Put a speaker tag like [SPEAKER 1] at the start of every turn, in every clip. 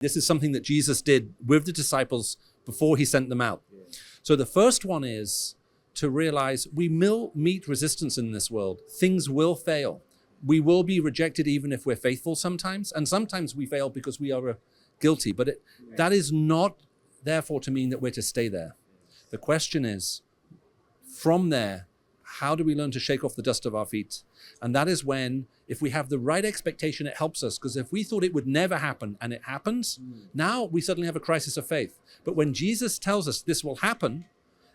[SPEAKER 1] This is something that Jesus did with the disciples before he sent them out. So the first one is to realize we will meet resistance in this world. Things will fail. We will be rejected even if we're faithful sometimes. And sometimes we fail because we are guilty. But that is not therefore to mean that we're to stay there. The question is, from there, how do we learn to shake off the dust of our feet? And that is when, if we have the right expectation, it helps us. Because if we thought it would never happen and it happens, now we suddenly have a crisis of faith. But when Jesus tells us this will happen,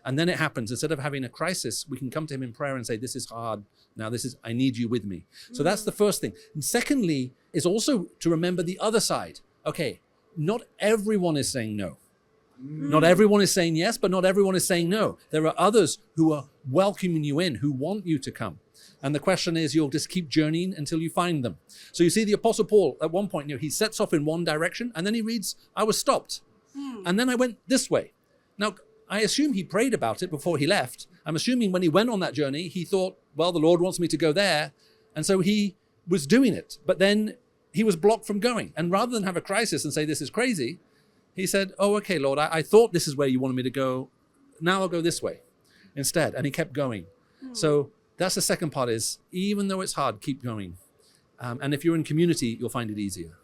[SPEAKER 1] and then it happens, instead of having a crisis, we can come to him in prayer and say, this is hard. Now I need you with me. So that's the first thing. And secondly, is also to remember the other side. Okay, not everyone is saying no. Not everyone is saying yes, but not everyone is saying no. There are others who are welcoming you in, who want you to come. And the question is, you'll just keep journeying until you find them. So you see the Apostle Paul, at one point, he sets off in one direction, and then he reads, I was stopped. And then I went this way. Now, I assume he prayed about it before he left. I'm assuming when he went on that journey, he thought, well, the Lord wants me to go there. And so he was doing it. But then he was blocked from going. And rather than have a crisis and say, this is crazy, he said, oh, okay, Lord, I thought this is where you wanted me to go. Now I'll go this way instead. And he kept going. So that's the second part is, even though it's hard, keep going. And if you're in community, you'll find it easier.